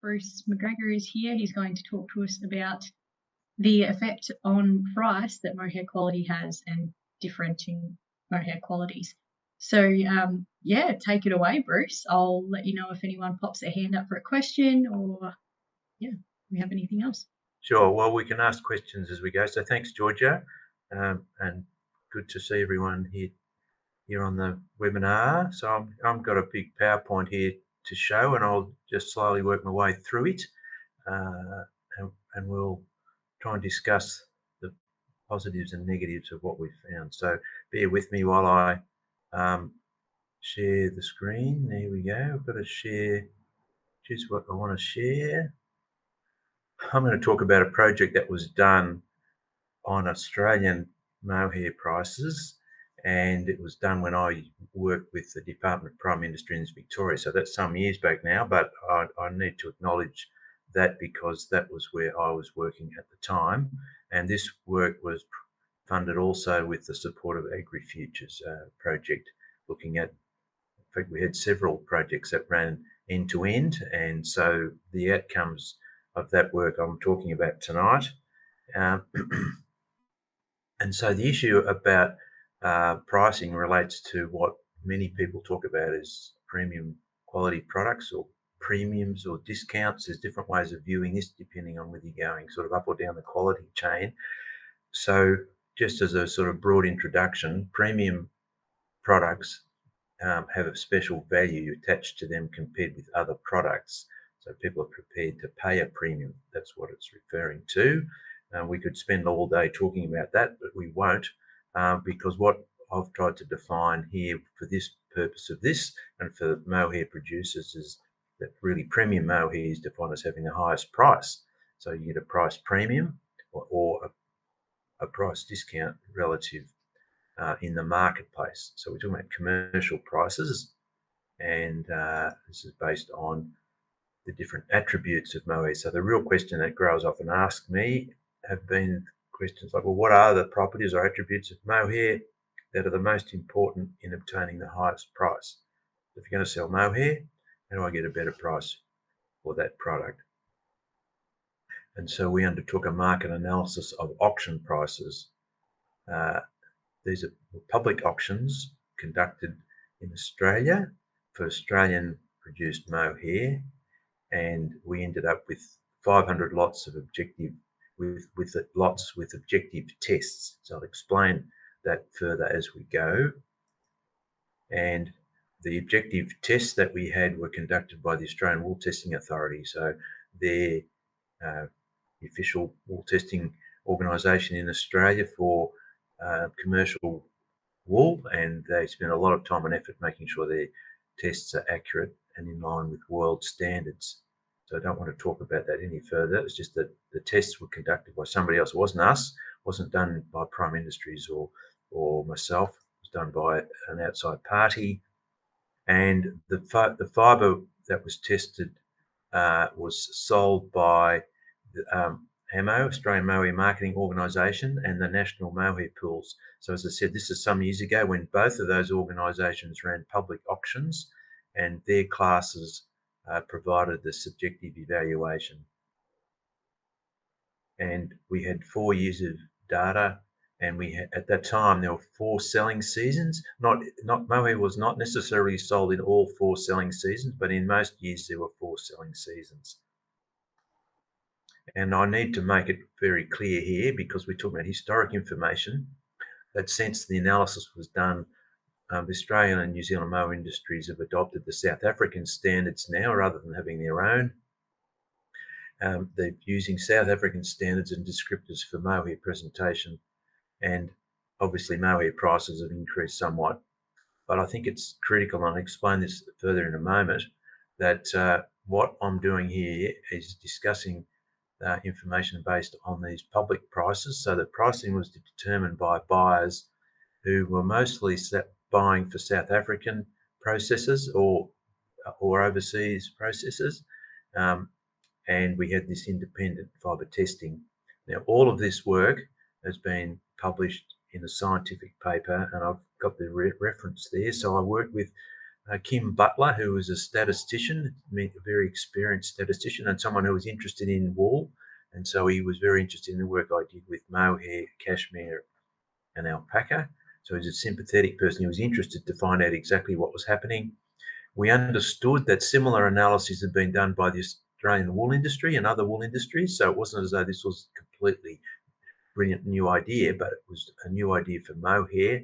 Bruce McGregor is here. He's going to talk to us about the effect on price that mohair quality has and differentiating mohair qualities. So yeah, take it away, Bruce. I'll let you know if anyone pops their hand up for a question or we have anything else. Sure. Well, we can ask questions as we go. So thanks, Georgia, and good to see everyone here on the webinar. So I've got a big PowerPoint here to show, and I'll just slowly work my way through it, and we'll try and discuss the positives and negatives of what we've found. So bear with me while I share the screen. There we go. I've got to share. Choose what I want to share. I'm going to talk about a project that was done on Australian mohair prices, and it was done when I worked with the Department of Primary Industry in Victoria. So that's some years back now, but I need to acknowledge that because that was where I was working at the time. And this work was funded also with the support of AgriFutures project, looking at, in fact, we had several projects that ran end to end. And so the outcomes of that work I'm talking about tonight. And so the issue about pricing relates to what many people talk about as premium quality products or premiums or discounts. There's different ways of viewing this depending on whether you're going sort of up or down the quality chain. So just as a sort of broad introduction, premium products have a special value attached to them compared with other products. So people are prepared to pay a premium. That's what it's referring to. We could spend all day talking about that, but we won't, because what I've tried to define here for this purpose of this and for mohair producers is that really premium mohair is defined as having the highest price. So you get a price premium or a price discount relative in the marketplace. So we're talking about commercial prices, and this is based on the different attributes of mohair. So the real question that growers often ask me have been questions like, well, what are the properties or attributes of mohair that are the most important in obtaining the highest price? If you're going to sell mohair, how do I get a better price for that product? And so we undertook a market analysis of auction prices. These are public auctions conducted in Australia for Australian produced mohair, and we ended up with 500 lots of objective lots with objective tests. So I'll explain that further as we go. And the objective tests that we had were conducted by the Australian Wool Testing Authority. So they're the official wool testing organisation in Australia for commercial wool, and they spend a lot of time and effort making sure their tests are accurate and in line with world standards. So I don't want to talk about that any further. It's just that the tests were conducted by somebody else. It wasn't us. It wasn't done by Prime Industries or myself. It was done by an outside party. And the fibre that was tested was sold by the AMO, Australian Mohair Marketing Organisation, and the National Mohair Pools. So as I said, this is some years ago when both of those organisations ran public auctions, and their classes provided the subjective evaluation. And we had 4 years of data, and we had, at that time there were 4 selling seasons. Mohair was not necessarily sold in all 4 selling seasons, but in most years there were 4 selling seasons. And I need to make it very clear here, because we're talking about historic information, that since the analysis was done, the Australian and New Zealand mower industries have adopted the South African standards now rather than having their own. They're using South African standards and descriptors for mohair presentation, and obviously mohair prices have increased somewhat. But I think it's critical, and I'll explain this further in a moment, that what I'm doing here is discussing information based on these public prices. So the pricing was determined by buyers who were mostly buying for South African processors or overseas processors. And we had this independent fibre testing. Now, all of this work has been published in a scientific paper, and I've got the reference there. So I worked with Kim Butler, who was a statistician, a very experienced statistician, and someone who was interested in wool. And so he was very interested in the work I did with mohair, cashmere, and alpaca. So he's a sympathetic person. He was interested to find out exactly what was happening. We understood that similar analyses had been done by the Australian wool industry and other wool industries. So it wasn't as though this was a completely brilliant new idea, but it was a new idea for mohair.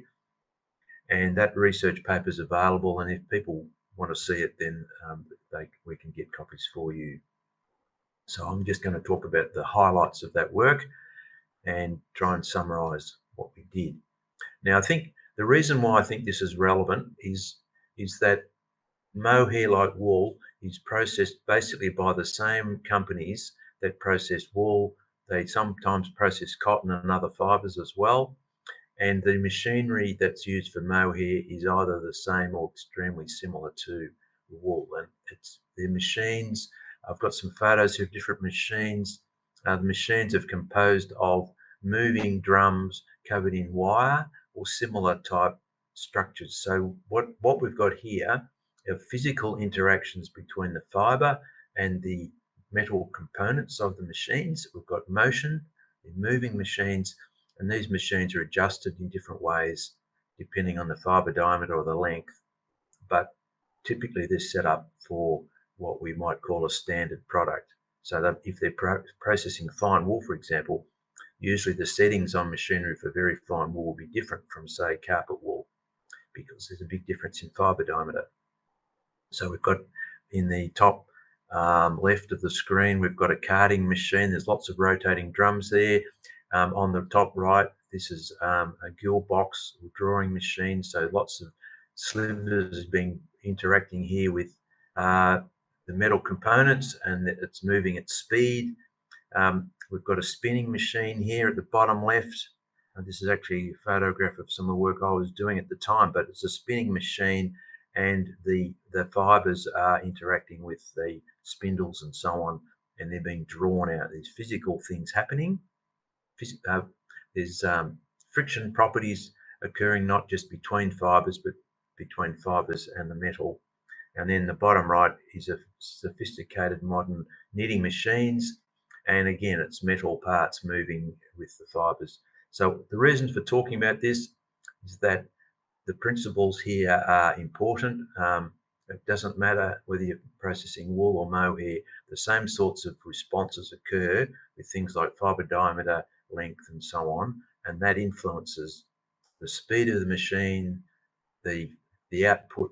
And that research paper is available. And if people want to see it, then we can get copies for you. So I'm just going to talk about the highlights of that work and try and summarise what we did. Now, I think the reason why I think this is relevant is that mohair, like wool, is processed basically by the same companies that process wool. They sometimes process cotton and other fibres as well. And the machinery that's used for mohair is either the same or extremely similar to wool. And it's the machines. I've got some photos of different machines. The machines are composed of moving drums covered in wire or similar type structures. So what we've got here are physical interactions between the fibre and the metal components of the machines. We've got motion in moving machines, and these machines are adjusted in different ways depending on the fibre diameter or the length. But typically they're set up for what we might call a standard product. So that if they're processing fine wool, for example, usually the settings on machinery for very fine wool will be different from, say, carpet wool, because there's a big difference in fibre diameter. So we've got in the top left of the screen, we've got a carding machine. There's lots of rotating drums there. On the top right, this is a gill box or drawing machine. So lots of slivers being interacting here with the metal components, and it's moving at speed. We've got a spinning machine here at the bottom left. And this is actually a photograph of some of the work I was doing at the time, but it's a spinning machine, and the fibres are interacting with the spindles and so on, and they're being drawn out. There's physical things happening. There's friction properties occurring not just between fibres, but between fibres and the metal. And then the bottom right is a sophisticated modern knitting machines. And again, it's metal parts moving with the fibres. So the reason for talking about this is that the principles here are important. It doesn't matter whether you're processing wool or mohair, the same sorts of responses occur with things like fibre diameter, length, and so on. And that influences the speed of the machine, the output,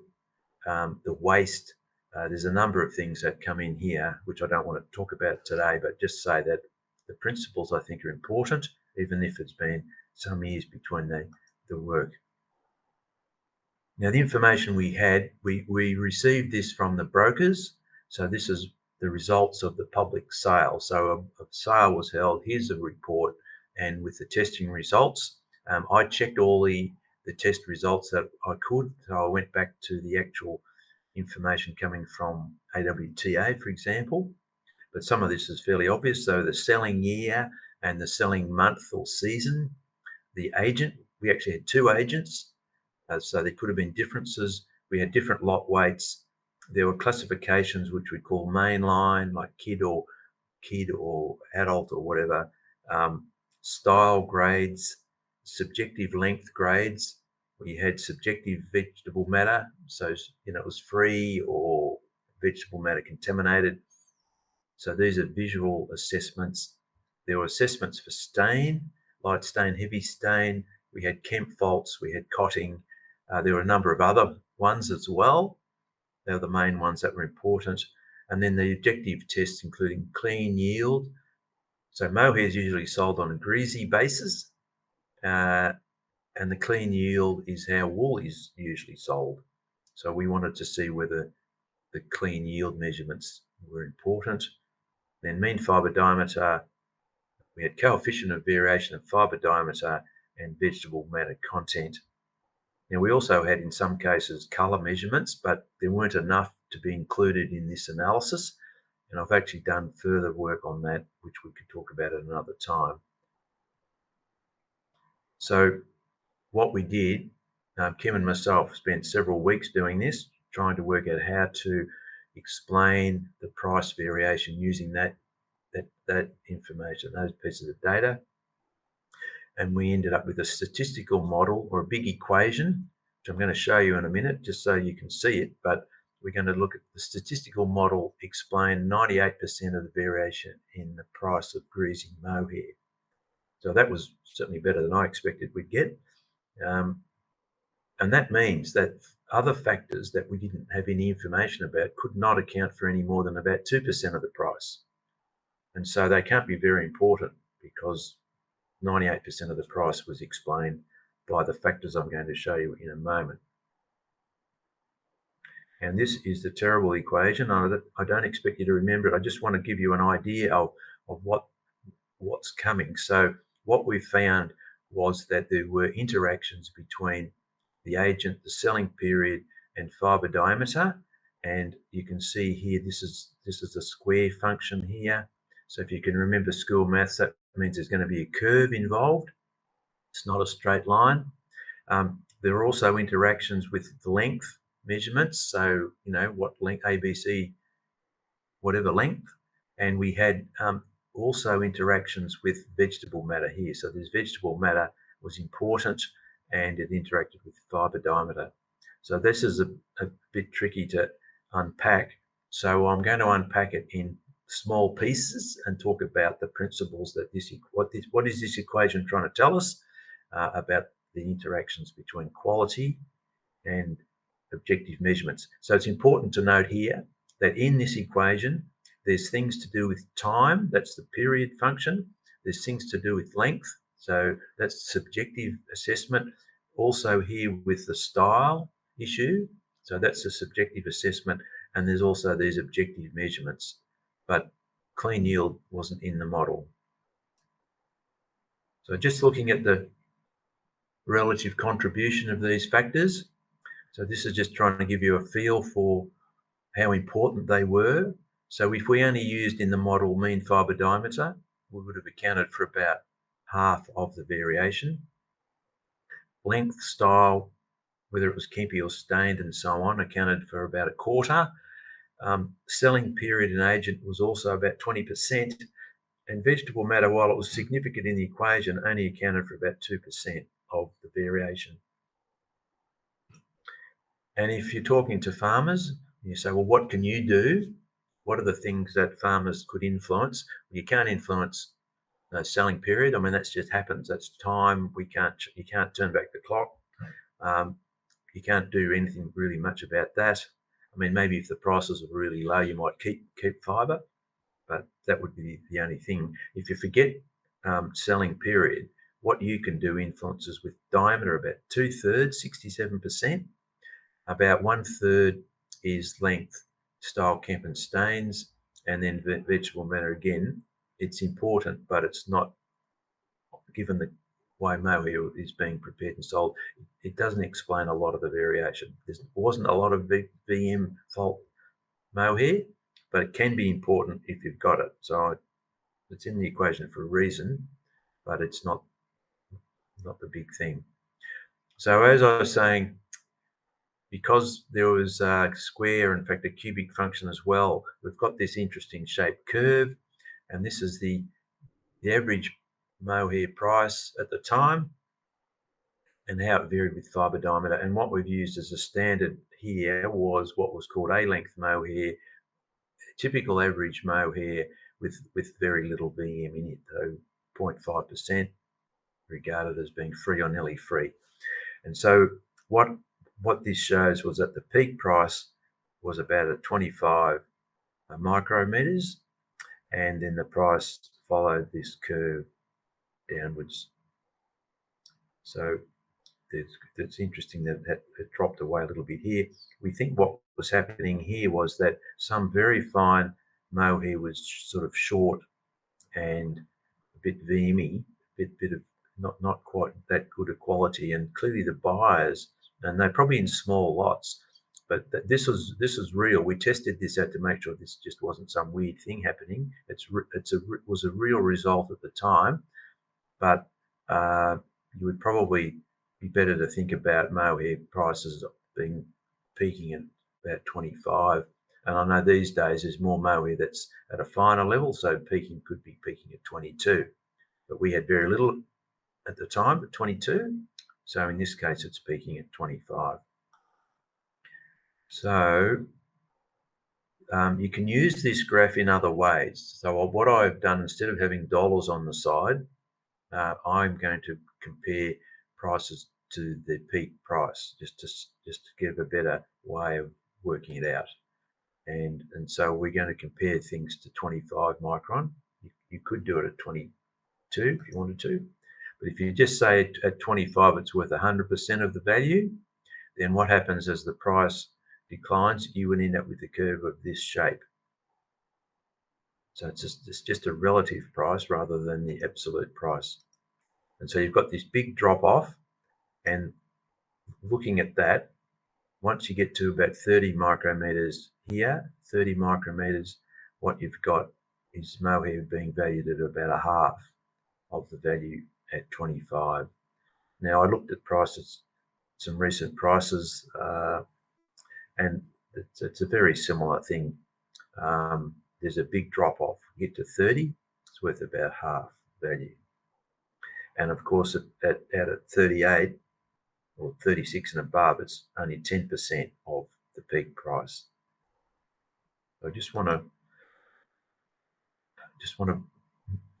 the waste. There's a number of things that come in here, which I don't want to talk about today, but just say that the principles I think are important, even if it's been some years between the work. Now, the information we had, we received this from the brokers. So this is the results of the public sale. So a sale was held. Here's a report, and with the testing results, I checked all the test results that I could. So I went back to the actual information coming from AWTA, for example. But some of this is fairly obvious. So the selling year and the selling month or season, the agent, we actually had two agents. So there could have been differences. We had different lot weights. There were classifications which we call mainline, like kid or adult or whatever. Style grades, subjective length grades. We had subjective vegetable matter, so it was free or vegetable matter contaminated. So these are visual assessments. There were assessments for stain, light stain, heavy stain. We had Kemp faults, we had cotting. There were a number of other ones as well. They were the main ones that were important. And then the objective tests, including clean yield. So mohair is usually sold on a greasy basis, and the clean yield is how wool is usually sold. So we wanted to see whether the clean yield measurements were important. Then mean fibre diameter, we had coefficient of variation of fibre diameter and vegetable matter content. Now, we also had, in some cases, colour measurements, but there weren't enough to be included in this analysis. And I've actually done further work on that, which we could talk about at another time. So what we did, Kim and myself spent several weeks doing this, trying to work out how to explain the price variation using that information, those pieces of data. And we ended up with a statistical model, or a big equation, which I'm going to show you in a minute, just so you can see it. But we're going to look at the statistical model explain 98% of the variation in the price of greasing mohair. So that was certainly better than I expected we'd get. And that means that other factors that we didn't have any information about could not account for any more than about 2% of the price. And so they can't be very important, because 98% of the price was explained by the factors I'm going to show you in a moment. And this is the terrible equation. I don't expect you to remember it. I just want to give you an idea of what's coming. So what we found was that there were interactions between the agent, the selling period, and fibre diameter. And you can see here, this is a square function here. So if you can remember school maths, that means there's going to be a curve involved. It's not a straight line. There are also interactions with the length measurements. So, what length, ABC, whatever length. And we had also interactions with vegetable matter here. So this vegetable matter was important, and it interacted with fibre diameter. So this is a bit tricky to unpack. So I'm going to unpack it in small pieces and talk about the principles that what is this equation trying to tell us about the interactions between quality and objective measurements. So it's important to note here that in this equation, there's things to do with time, that's the period function. There's things to do with length, so that's subjective assessment. Also here with the style issue, so that's a subjective assessment. And there's also these objective measurements, but clean yield wasn't in the model. So just looking at the relative contribution of these factors. So this is just trying to give you a feel for how important they were. So if we only used in the model mean fibre diameter, we would have accounted for about half of the variation. Length, style, whether it was kimpy or stained and so on, accounted for about a quarter. Selling period and agent was also about 20%. And vegetable matter, while it was significant in the equation, only accounted for about 2% of the variation. And if you're talking to farmers, you say, well, what can you do? What are the things that farmers could influence? Well, you can't influence the selling period. I mean, that just happens. That's time. You can't turn back the clock. You can't do anything really much about that. I mean, maybe if the prices are really low, you might keep fibre, but that would be the only thing. If you forget selling period, what you can do influences with diameter about 2/3, 67%. About 1/3 is length, style, Kemp and stains, and then vegetable matter again. It's important, but it's not, given the way mohair is being prepared and sold, it doesn't explain a lot of the variation. There wasn't a lot of VM fault mohair, but it can be important if you've got it. So it's in the equation for a reason, but it's not the big thing. So as I was saying, because there was a square, in fact, a cubic function as well, we've got this interesting shaped curve, and this is the average mohair price at the time and how it varied with fibre diameter. And what we've used as a standard here was what was called A-length mohair, typical average mohair with very little VM in it, so 0.5%, regarded as being free or nearly free. And so what this shows was that the peak price was about a 25 micrometers, and then the price followed this curve downwards. So it's interesting that it dropped away a little bit here. We think what was happening here was that some very fine mohair was sort of short and a bit VMy, bit of not quite that good a quality, and clearly the buyers, and they're probably in small lots, but this was real. We tested this out to make sure this just wasn't some weird thing happening. It was a real result at the time, but you would probably be better to think about mohair prices being peaking at about 25. And I know these days there's more mohair that's at a finer level, so could be peaking at 22. But we had very little at the time at 22. So in this case, it's peaking at 25. So you can use this graph in other ways. So what I've done, instead of having dollars on the side, I'm going to compare prices to the peak price, just to give a better way of working it out. And so we're going to compare things to 25 micron. You could do it at 22 if you wanted to, but if you just say at 25 it's worth 100% of the value, then what happens as the price declines, you would end up with a curve of this shape. So it's just a relative price rather than the absolute price. And so you've got this big drop off, and looking at that, once you get to about 30 micrometers here, 30 micrometers, what you've got is mohair being valued at about a half of the value at 25. Now I looked at prices, some recent prices, and it's a very similar thing. There's a big drop off. You get to 30, it's worth about half value. And of course, at 38 or 36 and above, it's only 10% of the peak price. So I just want to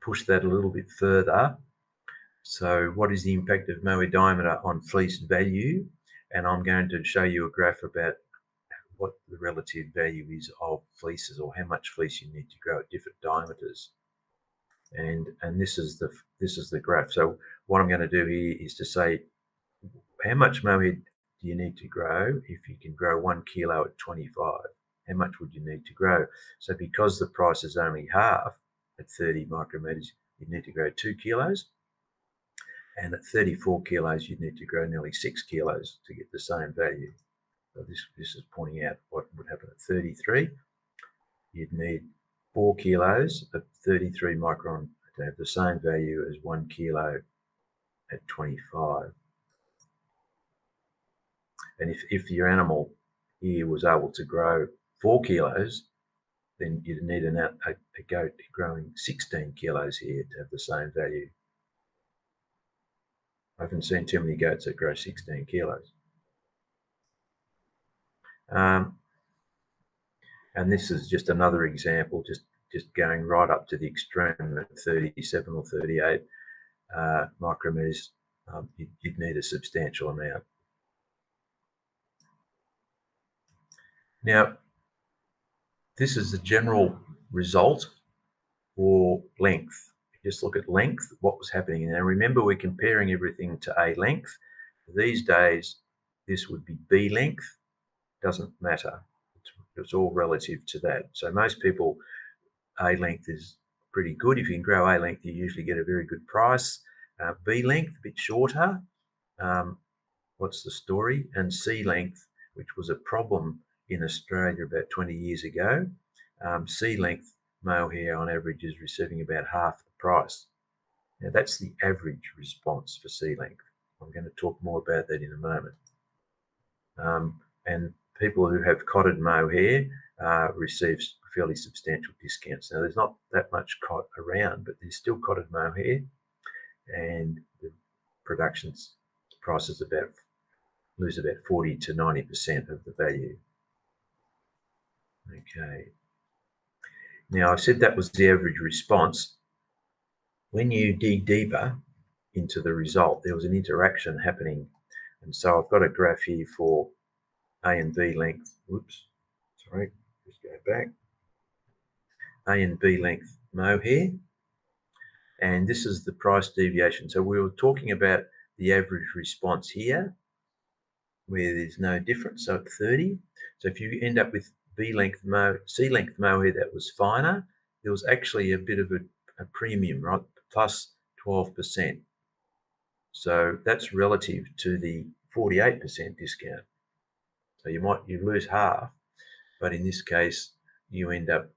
push that a little bit further. So what is the impact of mohair diameter on fleece value? And I'm going to show you a graph about what the relative value is of fleeces, or how much fleece you need to grow at different diameters. And this is the graph. So what I'm going to do here is to say, how much mohair do you need to grow if you can grow 1 kilo at 25? How much would you need to grow? So because the price is only half at 30 micrometers, you need to grow 2 kilos. And at 34 kilos, you need to grow nearly 6 kilos to get the same value. So this is pointing out what would happen at 33. You'd need 4 kilos at 33 micron to have the same value as 1 kilo at 25. And if your animal here was able to grow 4 kilos, then you'd need a goat growing 16 kilos here to have the same value. I haven't seen too many goats that grow 16 kilos. And this is just another example, just going right up to the extreme at 37 or 38 micrometers. You'd need a substantial amount. Now, this is the general result for length. Just look at length, what was happening. Now remember, we're comparing everything to A length. These days, this would be B length. Doesn't matter. It's all relative to that. So most people, A length is pretty good. If you can grow A length, you usually get a very good price. B length, a bit shorter. What's the story? And C length, which was a problem in Australia about 20 years ago. C length mohair on average is receiving about half the price. Now that's the average response for C length. I'm going to talk more about that in a moment. And people who have cottted mohair receive fairly substantial discounts. Now there's not that much cot around, but there's still cottted mohair, and the production prices lose about 40 to 90% of the value. Okay. Now I said that was the average response. When you dig deeper into the result, there was an interaction happening. And so I've got a graph here for A and B length. Whoops, sorry, just go back. A and B length mohair. And this is the price deviation. So we were talking about the average response here, where there's no difference, so at 30. So if you end up with C length mohair that was finer, there was actually a bit of a premium, right? Plus 12%. So that's relative to the 48% discount. So you lose half, but in this case, you end up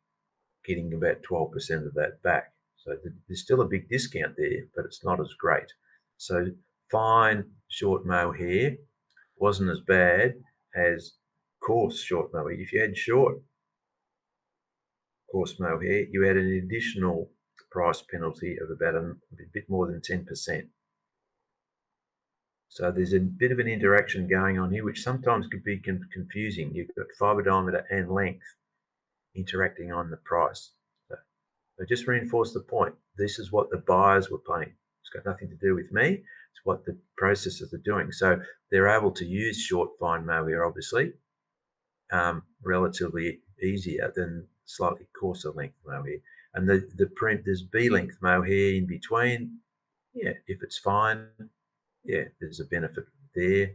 getting about 12% of that back. So there's still a big discount there, but it's not as great. So fine, short mohair wasn't as bad as coarse short mohair. If you had short coarse mohair, you had an additional price penalty of about a bit more than 10%. So there's a bit of an interaction going on here, which sometimes could be confusing. You've got fibre diameter and length interacting on the price. So just reinforce the point. This is what the buyers were paying. It's got nothing to do with me. It's what the processors are doing. So they're able to use short fine mohair, obviously, relatively easier than slightly coarser length mohair. And there's B length mohair in between. Yeah, if it's fine, yeah, there's a benefit there.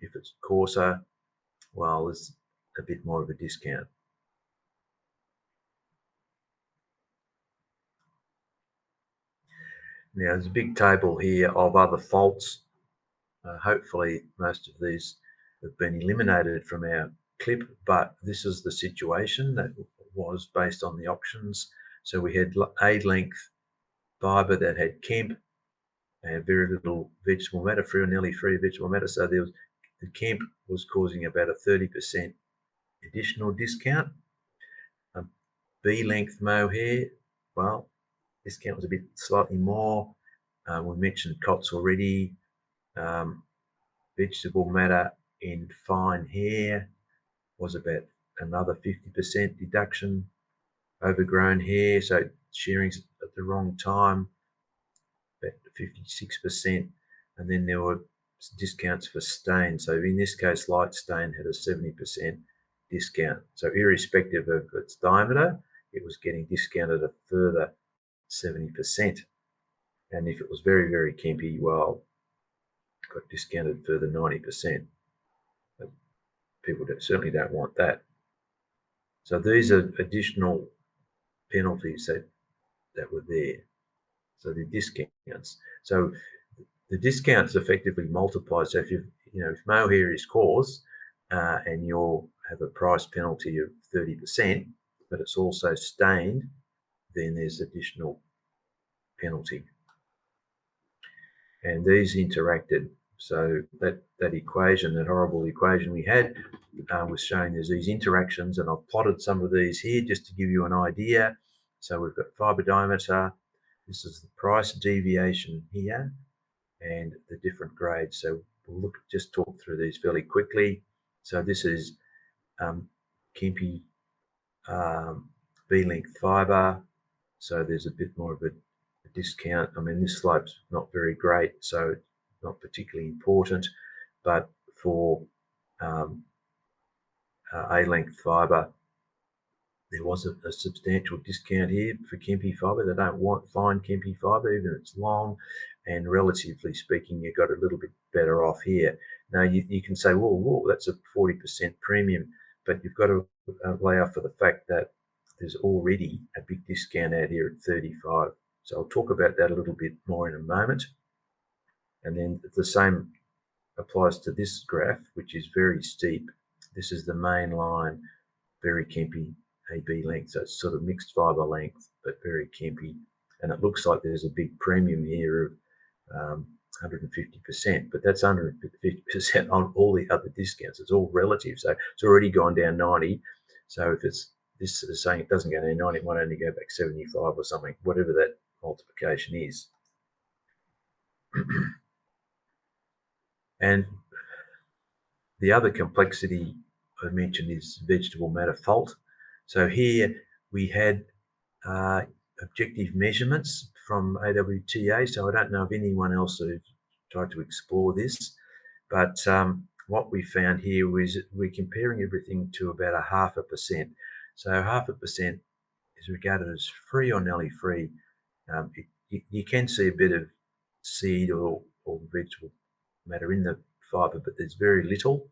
If it's coarser, well, there's a bit more of a discount. Now, there's a big table here of other faults. Hopefully, most of these have been eliminated from our clip, but this is the situation that was based on the options. So we had A-length fibre that had Kemp and very little vegetable matter, nearly free vegetable matter. So the Kemp was causing about a 30% additional discount. B-length mohair, well, discount was a bit slightly more. We mentioned COTS already. Vegetable matter in fine hair was about another 50% deduction. Overgrown hair, so shearing's at the wrong time, about 56%. And then there were discounts for stain. So in this case, light stain had a 70% discount. So irrespective of its diameter, it was getting discounted a further 70%. And if it was very, very kempy, well, got discounted further 90%. But people certainly don't want that. So these are additional penalties that were there. So the discounts. So the discounts effectively multiply. So if mohair is coarse and you have a price penalty of 30%, but it's also stained, then there's additional penalty. And these interacted. So that equation, that horrible equation we had, was showing there's these interactions, and I've plotted some of these here just to give you an idea. So we've got fibre diameter. This is the price deviation here, and the different grades. So we'll just talk through these fairly quickly. So this is Kempi B-length fibre. So there's a bit more of a discount. I mean, this slope's not very great, so not particularly important. But for A-length fibre, there was a substantial discount here for Kempi fibre. They don't want fine Kempi fibre, even if it's long. And relatively speaking, you got a little bit better off here. Now, you can say, whoa, that's a 40% premium, but you've got to allow for the fact that there's already a big discount out here at 35. So I'll talk about that a little bit more in a moment. And then the same applies to this graph, which is very steep. This is the main line, very Kempi AB length. So it's sort of mixed fibre length, but very Kempi. And it looks like there's a big premium here of 150%, but that's 150% on all the other discounts. It's all relative. So it's already gone down 90. So if this is saying it doesn't go down 90, it might only go back 75 or something, whatever that multiplication is. And the other complexity I mentioned is vegetable matter fault. So here we had objective measurements from AWTA. So I don't know of anyone else who's tried to explore this, but what we found here was we're comparing everything to about 0.5%. So 0.5% is regarded as free or nearly free. You can see a bit of seed or vegetable matter in the fibre, but there's very little.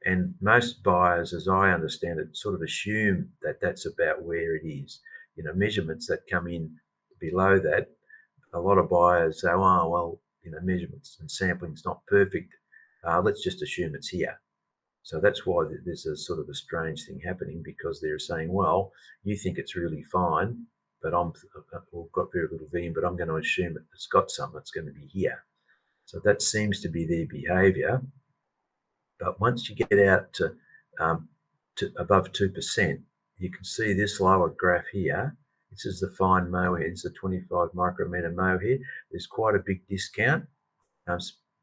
And most buyers, as I understand it, sort of assume that that's about where it is. Measurements that come in below that, a lot of buyers say, oh, well, measurements and sampling's not perfect. Let's just assume it's here. So that's why there's a sort of a strange thing happening, because they're saying, well, you think it's really fine, but I've got very little V in, but I'm going to assume it's got some that's going to be here. So that seems to be their behaviour. But once you get out to to above 2%. You can see this lower graph here. This is the fine mohair. It's a 25 micrometer mohair. There's quite a big discount.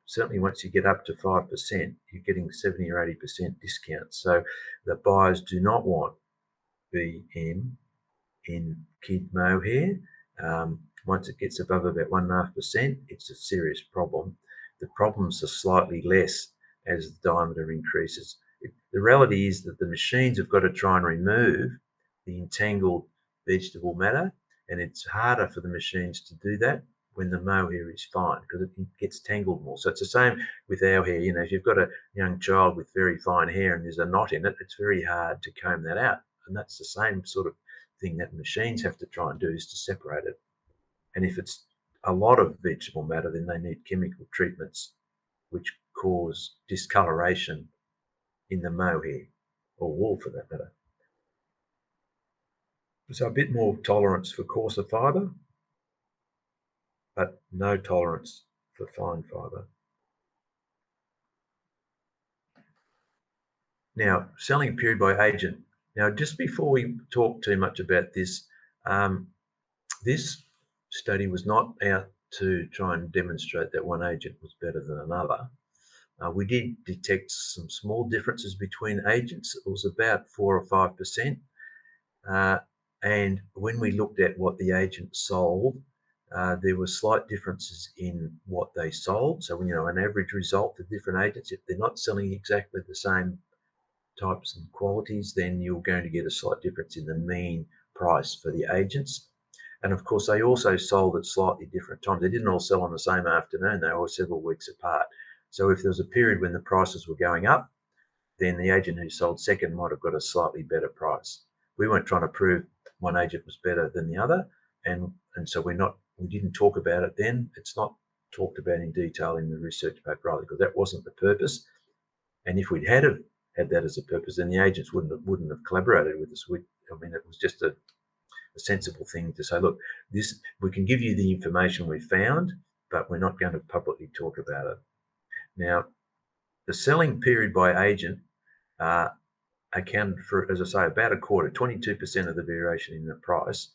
Certainly once you get up to 5%, you're getting 70 or 80% discount. So the buyers do not want BM in kid mohair. Once it gets above about 1.5%, it's a serious problem. The problems are slightly less as the diameter increases. The reality is that the machines have got to try and remove the entangled vegetable matter, and it's harder for the machines to do that when the mohair is fine because it gets tangled more. So it's the same with our hair. You know, if you've got a young child with very fine hair and there's a knot in it, it's very hard to comb that out. And that's the same sort of thing that machines have to try and do, is to separate it. And if it's a lot of vegetable matter, then they need chemical treatments which cause discoloration in the mohair, or wool for that matter. So a bit more tolerance for coarser fibre, but no tolerance for fine fibre. Now, selling period by agent. Now, just before we talk too much about this, this study was not out to try and demonstrate that one agent was better than another. We did detect some small differences between agents. It was about 4 or 5%. And when we looked at what the agents sold, there were slight differences in what they sold. So, you know, an average result for different agents, if they're not selling exactly the same types and qualities, then you're going to get a slight difference in the mean price for the agents. And of course, they also sold at slightly different times. They didn't all sell on the same afternoon. They were several weeks apart. So if there was a period when the prices were going up, then the agent who sold second might have got a slightly better price. We weren't trying to prove one agent was better than the other, and so we didn't talk about it then. It's not talked about in detail in the research paper either, because that wasn't the purpose. And if we'd had that as a purpose, then the agents wouldn't have collaborated with us. It was just a sensible thing to say, look, we can give you the information we found, but we're not going to publicly talk about it. Now, the selling period by agent accounted for, as I say, about a quarter, 22% of the variation in the price.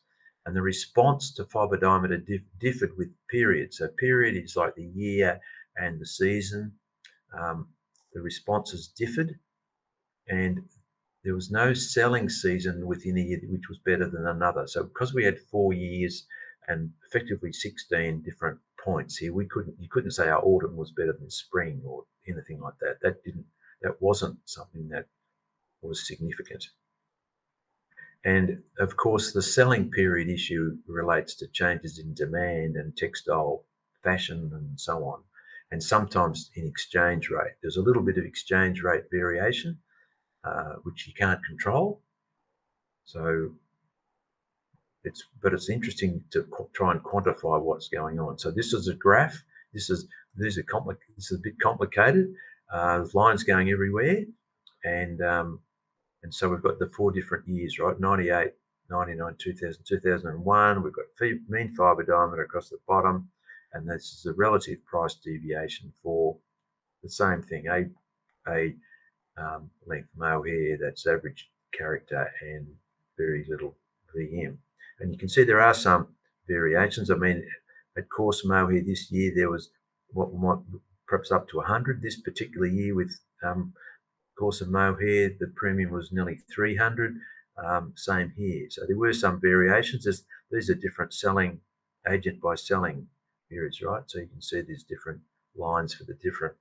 And the response to fibre diameter differed with period. So period is like the year and the season. The responses differed, and there was no selling season within a year which was better than another. So because we had 4 years and effectively 16 different points here, you couldn't say our autumn was better than spring or anything like that. That wasn't something that was significant. And of course, the selling period issue relates to changes in demand and textile fashion and so on, and sometimes in exchange rate. There's a little bit of exchange rate variation, which you can't control. So it's interesting to try and quantify what's going on. So this is a graph. This is a bit complicated. There's lines going everywhere, and so we've got the 4 different years, right? 98, 99, 2000, 2001. We've got mean fibre diameter across the bottom, and this is the relative price deviation for the same thing, a length mohair, that's average character and very little VM. And you can see there are some variations. I mean, at coarse mohair this year, there was what might perhaps up to 100. This particular year with coarser mohair, the premium was nearly 300. Same here. So there were some variations. These are different selling agent by selling periods, right? So you can see there's different lines for the different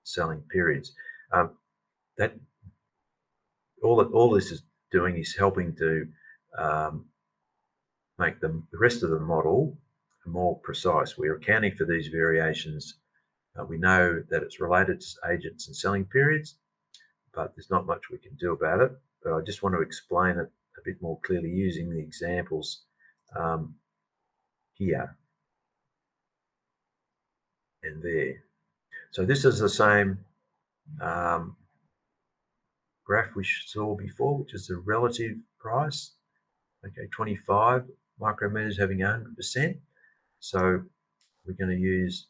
selling periods. That all this is doing is helping to make the rest of the model more precise. We're accounting for these variations. We know that it's related to agents and selling periods, but there's not much we can do about it. But I just want to explain it a bit more clearly using the examples here and there. So this is the same graph we saw before, which is the relative price. Okay, 25 micrometers having 100%. So we're going to use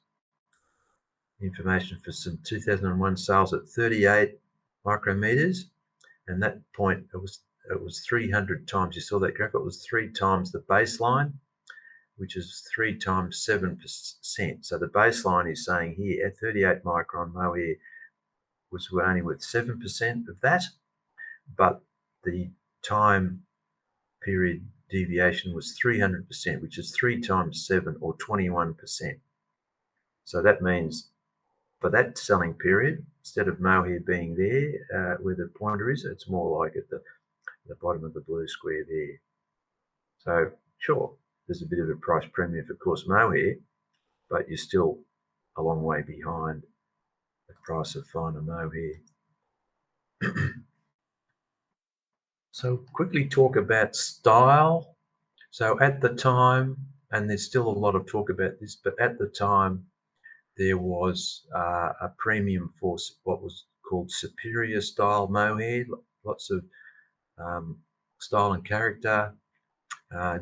information for some 2001 sales at 38 micrometers. and that point, it was 300 times. You saw that graph. It was 3 times the baseline, which is 3 times 7%. So the baseline is saying here, at 38 micron mohair was only with 7% of that, but the time period deviation was 300%, which is 3 times 7 or 21%. So that means for that selling period, instead of mohair being there where the pointer is, it's more like at the bottom of the blue square there. So sure, there's a bit of a price premium for coarse mohair, but you're still a long way behind the price of finer mohair. So quickly talk about style. So at the time, and there's still a lot of talk about this, but at the time there was a premium for what was called superior style mohair, lots of style and character.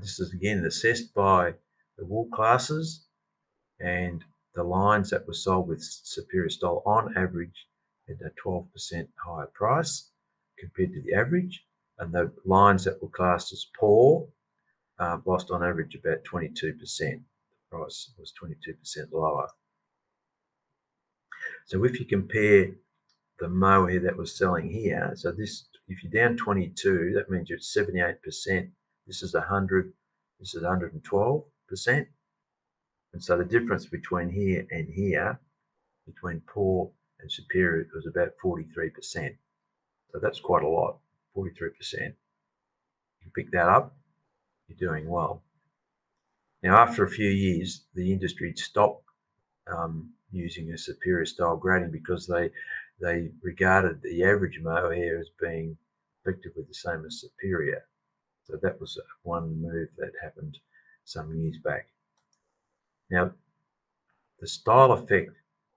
This is again assessed by the wool classes, and the lines that were sold with superior style on average had a 12% higher price compared to the average, and the lines that were classed as poor lost on average about 22%. The price was 22% lower. So if you compare the mohair that was selling here, so this, if you're down 22, that means you're at 78%. This is 100, this is 112%. And so the difference between here and here, between poor and superior, was about 43%. So that's quite a lot, 43%. You pick that up, you're doing well. Now, after a few years, the industry stopped using a superior style grading because they regarded the average mohair as being effectively the same as superior. So that was one move that happened some years back. Now, the style effect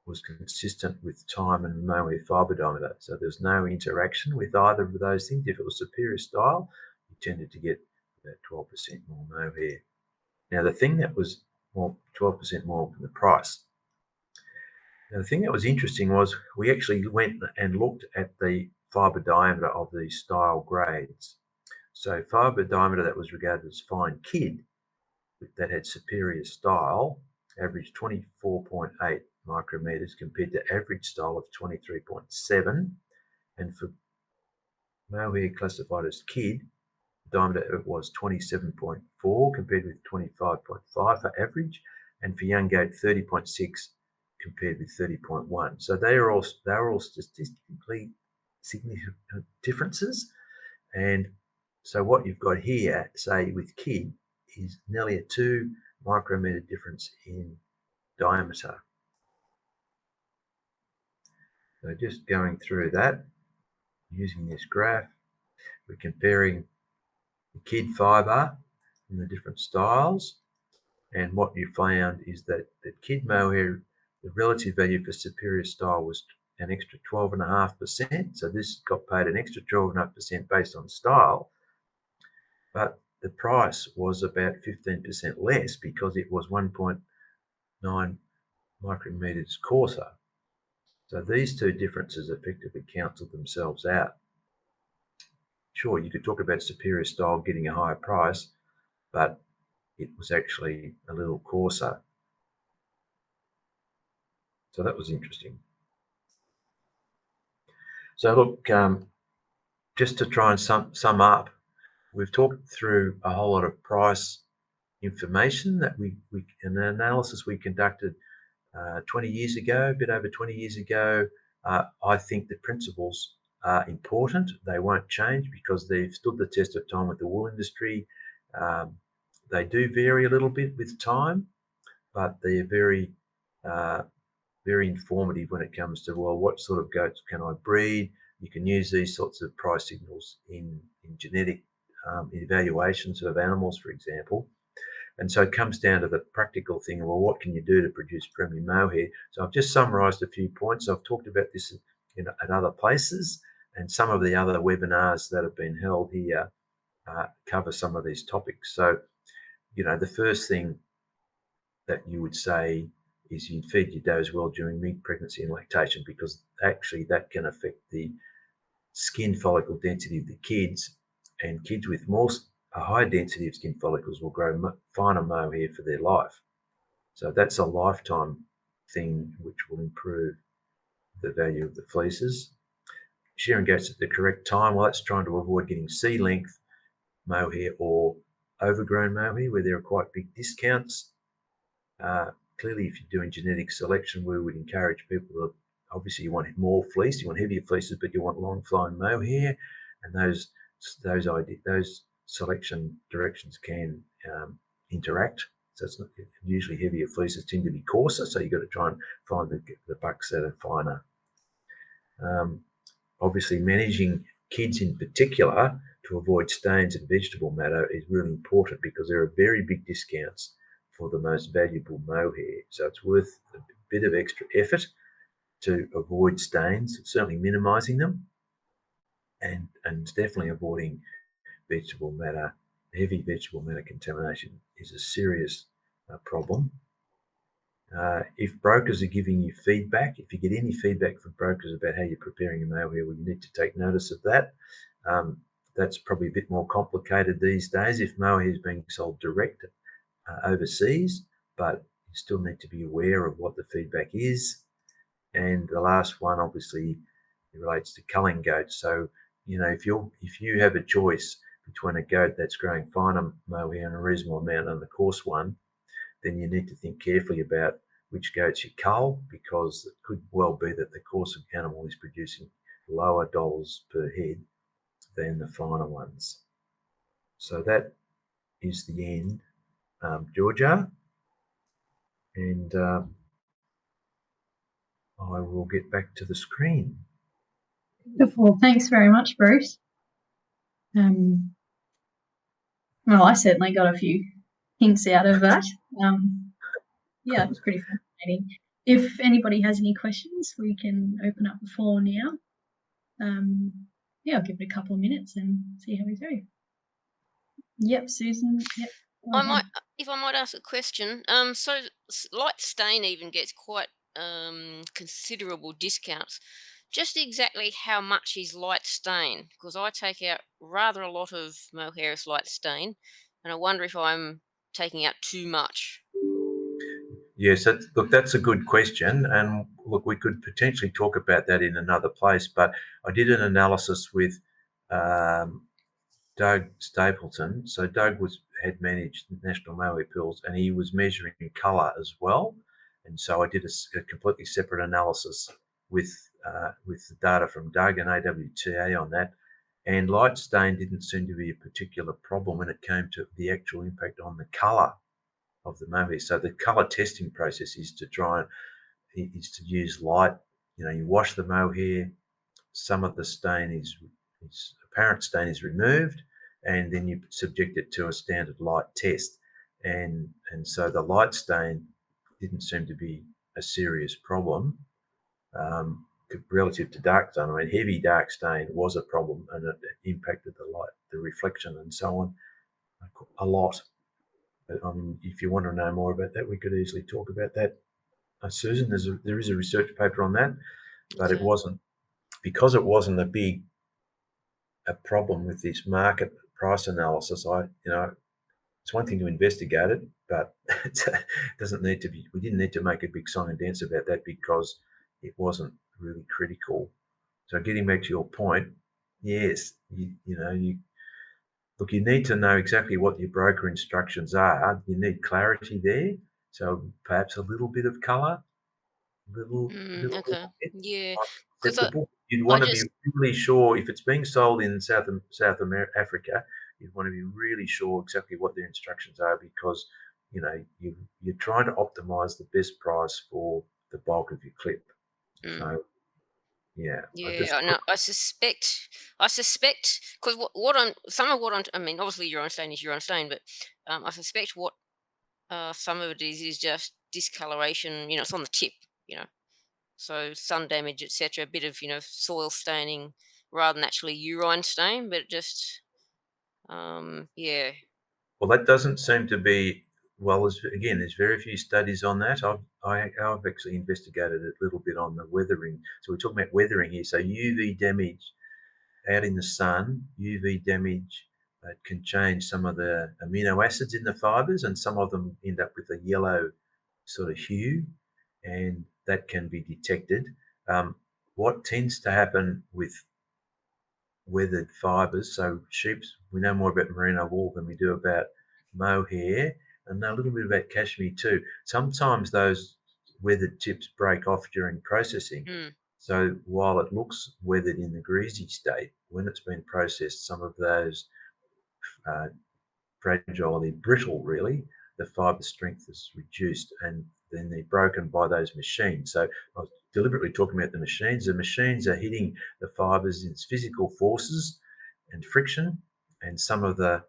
was consistent with time and mohair fibre diameter. So there's no interaction with either of those things. If it was superior style, you tended to get about 12% more mohair. Now, the thing that was 12% more than the price. Now, the thing that was interesting was we actually went and looked at the fibre diameter of these style grades. So fibre diameter that was regarded as fine kid, that had superior style, averaged 24.8 micrometers compared to average style of 23.7. And for mohair classified as kid, diameter was 27.4 compared with 25.5 for average, and for young goat 30.6 compared with 30.1. So they are all statistically significant differences. And so what you've got here, say with kid, is nearly a 2 micrometer difference in diameter. So just going through that, using this graph, we're comparing the kid fibre in the different styles, and what you found is that the kid mohair, the relative value for superior style was an extra 12.5%. So this got paid an extra 12.5% based on style, but the price was about 15% less because it was 1.9 micrometers coarser. So these two differences effectively cancelled themselves out. Sure, you could talk about superior style getting a higher price, but it was actually a little coarser. So that was interesting. So look, just to try and sum up, we've talked through a whole lot of price information that we an analysis we conducted 20 years ago, a bit over 20 years ago. I think the principles are important. They won't change because they've stood the test of time with the wool industry. They do vary a little bit with time, but they're very, very informative when it comes to, well, what sort of goats can I breed? You can use these sorts of price signals in genetic evaluations of animals, for example. And so it comes down to the practical thing, well, what can you do to produce premium mohair? So I've just summarised a few points. I've talked about this at other places, and some of the other webinars that have been held here cover some of these topics. So, you know, the first thing that you would say is you'd feed your does well during milk pregnancy and lactation, because actually that can affect the skin follicle density of the kids, and kids with a high density of skin follicles will grow finer mohair for their life. So that's a lifetime thing which will improve the value of the fleeces. Shearing goats at the correct time, well, that's trying to avoid getting C-length mohair or overgrown mohair where there are quite big discounts. Clearly, if you're doing genetic selection, we would encourage people to, obviously you want more fleece, you want heavier fleeces, but you want long flowing mohair, and those selection directions can interact. So it's not, usually heavier fleeces tend to be coarser, so you've got to try and find the bucks that are finer. Obviously, managing kids in particular to avoid stains and vegetable matter is really important because there are very big discounts for the most valuable mohair. So it's worth a bit of extra effort to avoid stains, certainly minimising them, and definitely avoiding vegetable matter. Heavy vegetable matter contamination is a serious problem. If brokers are giving you feedback, if you get any feedback from brokers about how you're preparing your mohair, well, you need to take notice of that. That's probably a bit more complicated these days if mohair is being sold direct overseas, but you still need to be aware of what the feedback is. And the last one, obviously, relates to culling goats. So, if you have a choice between a goat that's growing finer mohair in a reasonable amount and the coarse one, then you need to think carefully about which goats you cull, because it could well be that the coarser animal is producing lower dollars per head than the finer ones. So that is the end, Georgia, and I will get back to the screen. Wonderful. Thanks very much, Bruce. Well, I certainly got a few hints out of that. Yeah, it's pretty fascinating. If anybody has any questions, we can open up the floor now. Yeah, I'll give it a couple of minutes and see how we go. Yep, Susan. Yep. If I might ask a question. So light stain even gets quite considerable discounts. Just exactly how much is light stain? Because I take out rather a lot of mohair as light stain, and I wonder if I'm taking out too much. Yes, that's a good question, and look, we could potentially talk about that in another place. But I did an analysis with Doug Stapleton. So Doug had managed National Mohair Pools, and he was measuring colour as well. And so I did a completely separate analysis with the data from Doug and AWTA on that. And light stain didn't seem to be a particular problem when it came to the actual impact on the colour of the mohair. So the colour testing process is to use light. You wash the mohair, some of the stain is apparent stain is removed, and then you subject it to a standard light test. And so the light stain didn't seem to be a serious problem relative to dark stain. I mean, heavy dark stain was a problem, and it impacted the light, the reflection, and so on a lot. But if you want to know more about that, we could easily talk about that. Susan, there is a research paper on that, but Okay. it wasn't, because it wasn't a problem with this market price analysis. It's one thing to investigate it, but it doesn't need to be. We didn't need to make a big song and dance about that because it wasn't really critical. So getting back to your point, yes, you need to know exactly what your broker instructions are. You need clarity there. So perhaps a little bit of colour, little Okay. bit, Yeah. Because acceptable. You'd I want to be just really sure if it's being sold in South Africa. You'd want to be really sure exactly what their instructions are, because you're trying to optimize the best price for the bulk of your clip. So yeah, I suspect because what I'm some of what I mean, obviously your own stain is your own stain, but I suspect what some of it is just discoloration. It's on the tip. So sun damage, etc. A bit of soil staining rather than actually urine stain, but just yeah. Well, that doesn't seem to be. Well, there's very few studies on that. I've actually investigated a little bit on the weathering. So we're talking about weathering here. So UV damage out in the sun, UV damage can change some of the amino acids in the fibres, and some of them end up with a yellow sort of hue, and that can be detected. What tends to happen with weathered fibres, so sheep's, we know more about merino wool than we do about mohair, and know a little bit about cashmere too. Sometimes those weathered tips break off during processing. Mm. So while it looks weathered in the greasy state, when it's been processed, some of those fragile, they're brittle really, the fibre strength is reduced, and then they're broken by those machines. So I was deliberately talking about the machines. The machines are hitting the fibres in its physical forces and friction, and some of the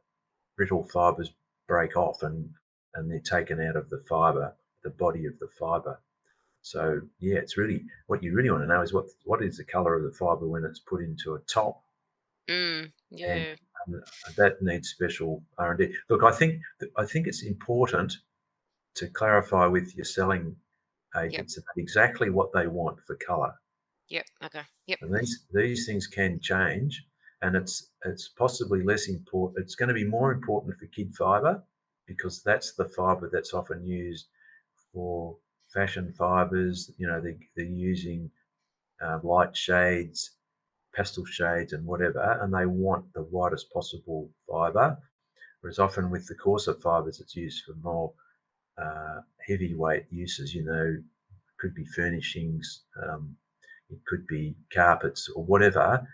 brittle fibres break off and they're taken out of the fibre, the body of the fibre. So yeah, it's really, what you really want to know is what is the colour of the fibre when it's put into a top, and Yeah. that needs special R&D. Look, I think it's important to clarify with your selling Yep. agents about exactly what they want for colour. Yep. Okay. Yep. And these things can change, and it's possibly less important. It's going to be more important for kid fibre, because that's the fibre that's often used for fashion fibres. You know, they're using light shades, pastel shades, and whatever, and they want the widest possible fibre. Whereas often with the coarser fibres, it's used for more heavyweight uses. You know, could be furnishings, it could be carpets or whatever,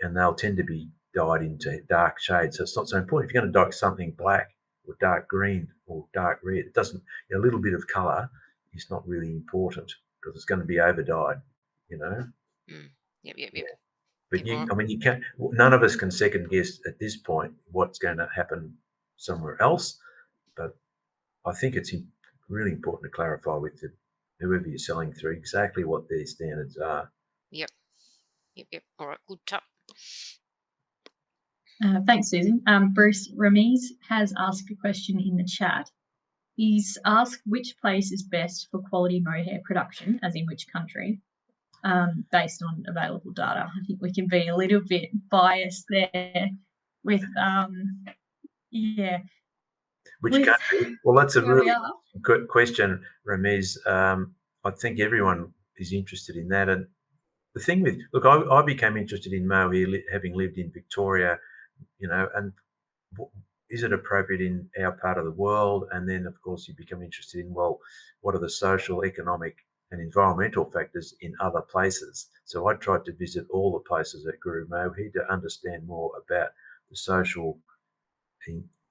and they'll tend to be dyed into dark shades. So it's not so important. If you're going to dye something black or dark green or dark red, it doesn't. A little bit of colour is not really important because it's going to be over dyed. You know. Mm. Yep. Yep. Yep. But Yep. I mean, you can't. None of us can second guess at this point what's going to happen somewhere else. But I think it's really important to clarify with whoever you're selling through exactly what their standards are. Yep. Yep. Yep. All right. Good tip. Thanks, Susan. Bruce Ramiz has asked a question in the chat. He's asked which place is best for quality mohair production, as in which country, based on available data. I think we can be a little bit biased there with, yeah. Which with country? Well, that's a where we really are. good question, Ramiz. I think everyone is interested in that. And the thing with, look, I became interested in mohair having lived in Victoria, you know, and is it appropriate in our part of the world? And then, of course, you become interested in, well, what are the social, economic, and environmental factors in other places? So I tried to visit all the places that grew mohair to understand more about the social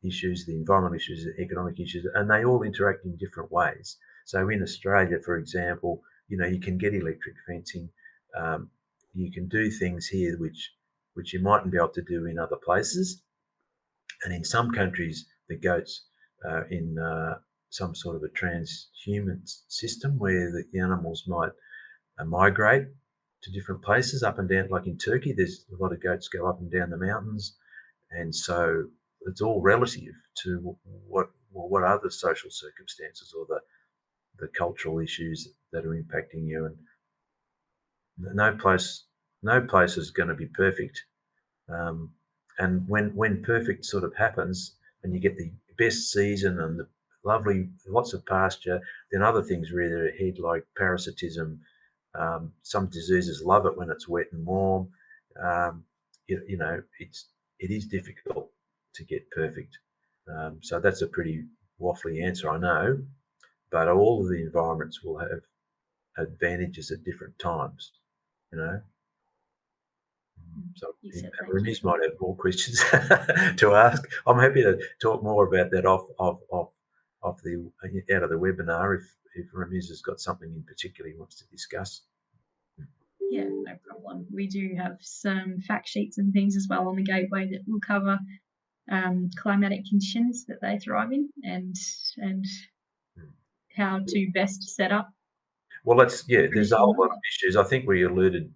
issues, the environmental issues, the economic issues, and they all interact in different ways. So in Australia, for example, you know, you can get electric fencing. You can do things here which you mightn't be able to do in other places. And in some countries, the goats are in some sort of a transhuman system where the animals might migrate to different places up and down. Like in Turkey, there's a lot of goats go up and down the mountains, and so it's all relative to what are the social circumstances or the cultural issues that are impacting you. And no place is going to be perfect. And when perfect sort of happens, and you get the best season and the lovely lots of pasture, then other things rear their head, like parasitism. Some diseases love it when it's wet and warm. You know, it is difficult to get perfect. So that's a pretty waffly answer, I know, but all of the environments will have advantages at different times, you know. So You said thank you. Reniz might have more questions to ask. I'm happy to talk more about that off the out of the webinar if Reniz has got something in particular he wants to discuss. Yeah, no problem. We do have some fact sheets and things as well on the gateway that will cover climatic conditions that they thrive in and how to best set up. Well, there's a whole lot of issues. I think we alluded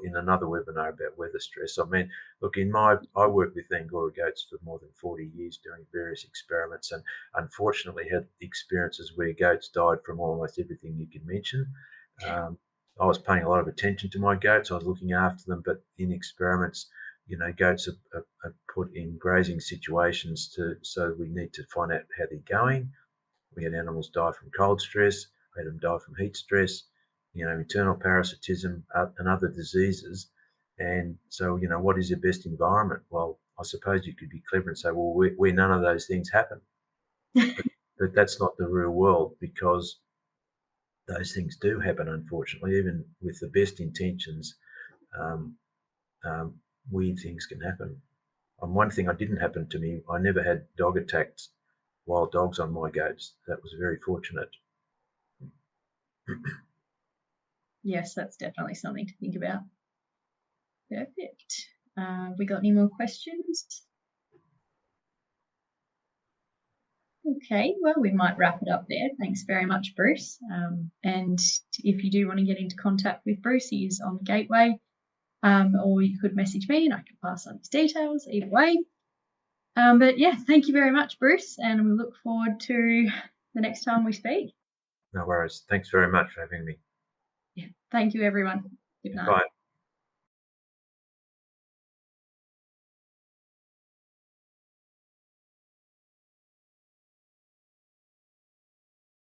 in another webinar about weather stress. I mean, look, I worked with Angora goats for more than 40 years doing various experiments, and unfortunately had experiences where goats died from almost everything you can mention. I was paying a lot of attention to my goats. I was looking after them, but in experiments, goats are put in grazing situations so we need to find out how they're going. We had animals die from cold stress, we had them die from heat stress, internal parasitism and other diseases. And so, what is your best environment? Well, I suppose you could be clever and say, well, where none of those things happen. But that's not the real world, because those things do happen, unfortunately. Even with the best intentions, weird things can happen. And one thing that didn't happen to me, I never had dog attacks, wild dogs on my goats. That was very fortunate. Yes, that's definitely something to think about. Perfect. We got any more questions? Okay, well, we might wrap it up there. Thanks very much, Bruce. And if you do want to get into contact with Bruce, he is on the gateway, or you could message me and I can pass on his details, either way. But yeah, thank you very much, Bruce, and we look forward to the next time we speak. No worries. Thanks very much for having me. Yeah, thank you, everyone. Good night. Bye.